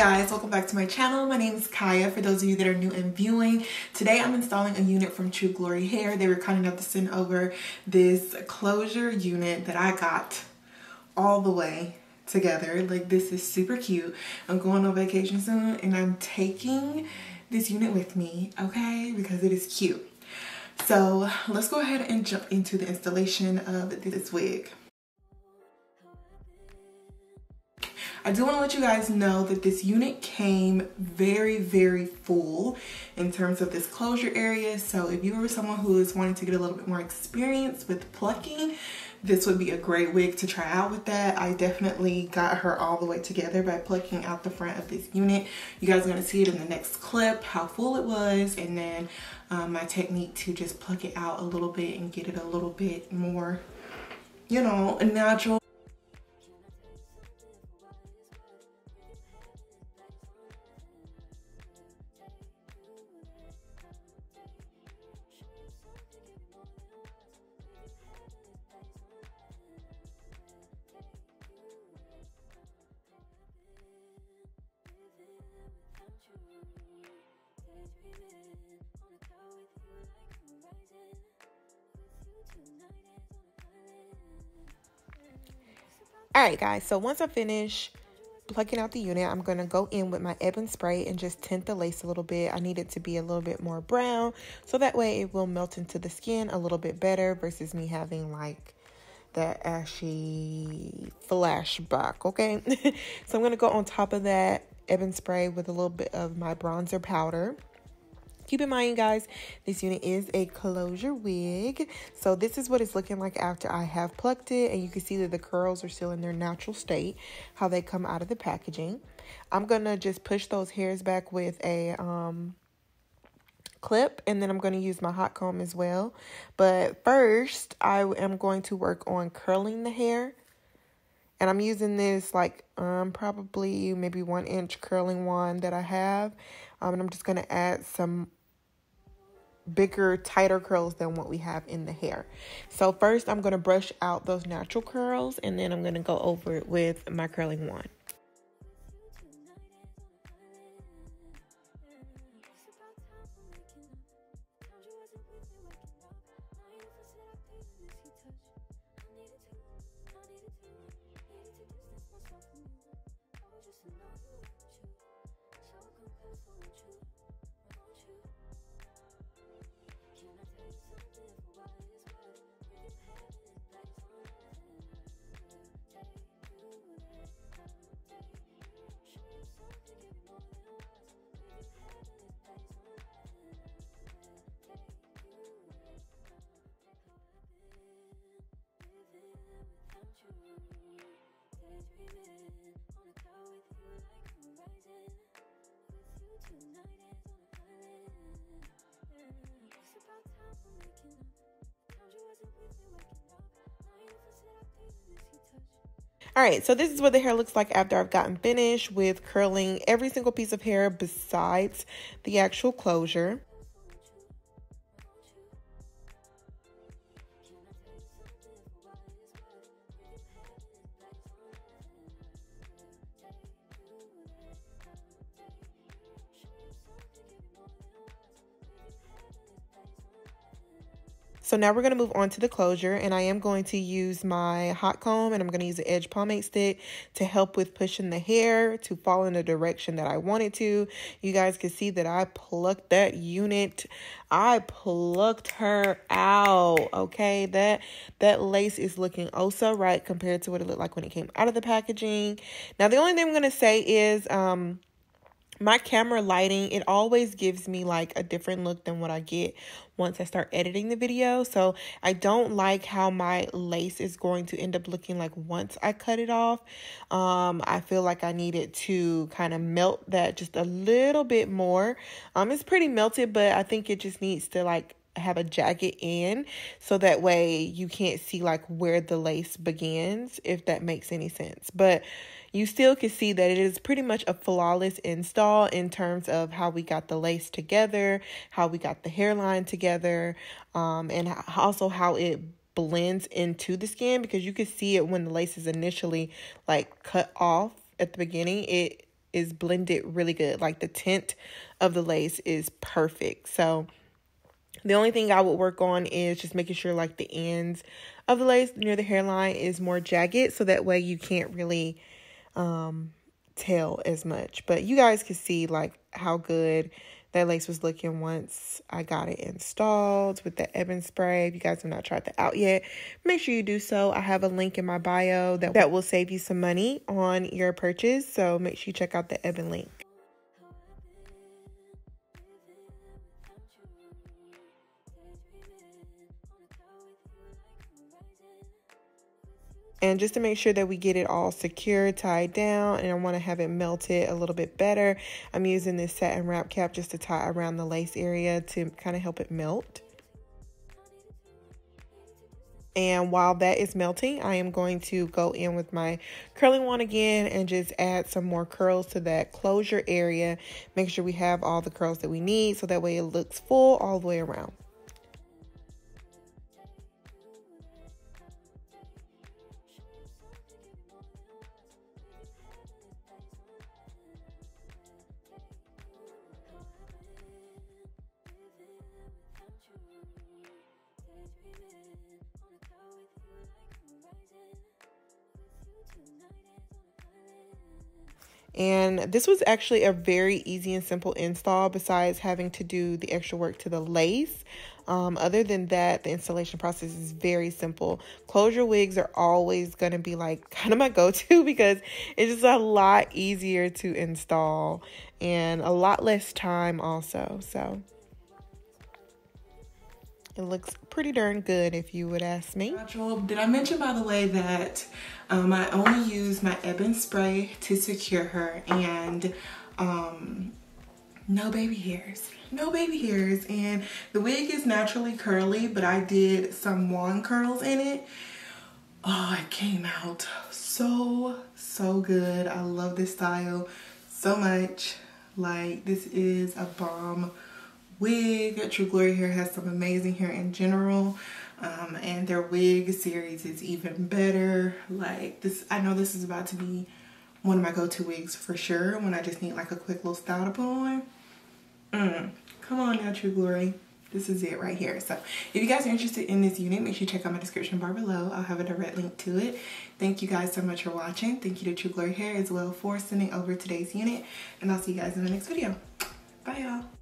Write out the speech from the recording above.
guys, welcome back to my channel. My name is Kaya. For those of you that are new and viewing, today I'm installing a unit from True Glory Hair. They were kind enough to send over this closure unit that I got all the way together. Like, this is super cute. I'm going on vacation soon and I'm taking this unit with me, okay, because it is cute. So let's go ahead and jump into the installation of this wig. I do want to let you guys know that this unit came very full in terms of this closure area. So if you are someone who is wanting to get a little bit more experience with plucking, this would be a great wig to try out with that. I definitely got her all the way together by plucking out the front of this unit. You guys are going to see it in the next clip, how full it was, and then my technique to just pluck it out a little bit and get it a little bit more, you know, natural. Alright guys, so once I finish plucking out the unit, I'm going to go in with my ebony spray and just tint the lace a little bit. I need it to be a little bit more brown, so that way it will melt into the skin a little bit better versus me having like that ashy flashback, okay? So I'm going to go on top of that ebony spray with a little bit of my bronzer powder. Keep in mind, guys, this unit is a closure wig. So this is what it's looking like after I have plucked it. And you can see that the curls are still in their natural state, how they come out of the packaging. I'm going to just push those hairs back with a clip. And then I'm going to use my hot comb as well. But first, I am going to work on curling the hair. And I'm using this like probably maybe 1 inch curling wand that I have. And I'm just going to add some bigger, tighter curls than what we have in the hair. So first I'm going to brush out those natural curls, and then I'm going to go over it with my curling wand. All right, so this is what the hair looks like after I've gotten finished with curling every single piece of hair besides the actual closure. So now we're going to move on to the closure, and I am going to use my hot comb, and I'm going to use the edge pomade stick to help with pushing the hair to fall in the direction that I want it to. You guys can see that I plucked that unit. I plucked her out, okay? That lace is looking oh so right compared to what it looked like when it came out of the packaging. Now, the only thing I'm going to say is my camera lighting, it always gives me like a different look than what I get once I start editing the video. So I don't like how my lace is going to end up looking like once I cut it off. I feel like I need it to kind of melt that just a little bit more. It's pretty melted, but I think it just needs to like have a jagged end, so that way you can't see like where the lace begins, if that makes any sense. But you still can see that it is pretty much a flawless install in terms of how we got the lace together, how we got the hairline together, and also how it blends into the skin, because you can see it when the lace is initially like cut off at the beginning. is blended really good. Like the tint of the lace is perfect. So the only thing I would work on is just making sure like the ends of the lace near the hairline is more jagged, so that way you can't really tell as much. But you guys can see like how good that lace was looking once I got it installed with the ebon spray. If you guys have not tried that out yet, make sure you do so. I have a link in my bio that will save you some money on your purchase, so make sure you check out the ebon link. And just to make sure that we get it all secure, tied down, and I want to have it melted a little bit better, I'm using this satin wrap cap just to tie around the lace area to kind of help it melt. And while that is melting, I am going to go in with my curling wand again and just add some more curls to that closure area. Make sure we have all the curls that we need, so that way it looks full all the way around. And this was actually a very easy and simple install, besides having to do the extra work to the lace. Other than that, the installation process is very simple. Closure wigs are always going to be like kind of my go-to, because it's just a lot easier to install and a lot less time also. So it looks pretty darn good, if you would ask me. Did I mention, by the way, that I only use my ebon spray to secure her, and no baby hairs. No baby hairs. And the wig is naturally curly, but I did some wand curls in it. Oh, it came out so good. I love this style so much. Like, this is a bomb wig. True Glory Hair has some amazing hair in general, and their wig series is even better. Like this, I know this is about to be one of my go-to wigs for sure when I just need like a quick little style to put on. Come on now, True Glory. This is it right here. So if you guys are interested in this unit, make sure you check out my description bar below. I'll have a direct link to it. Thank you guys so much for watching. Thank you to True Glory Hair as well for sending over today's unit, and I'll see you guys in the next video. Bye, y'all.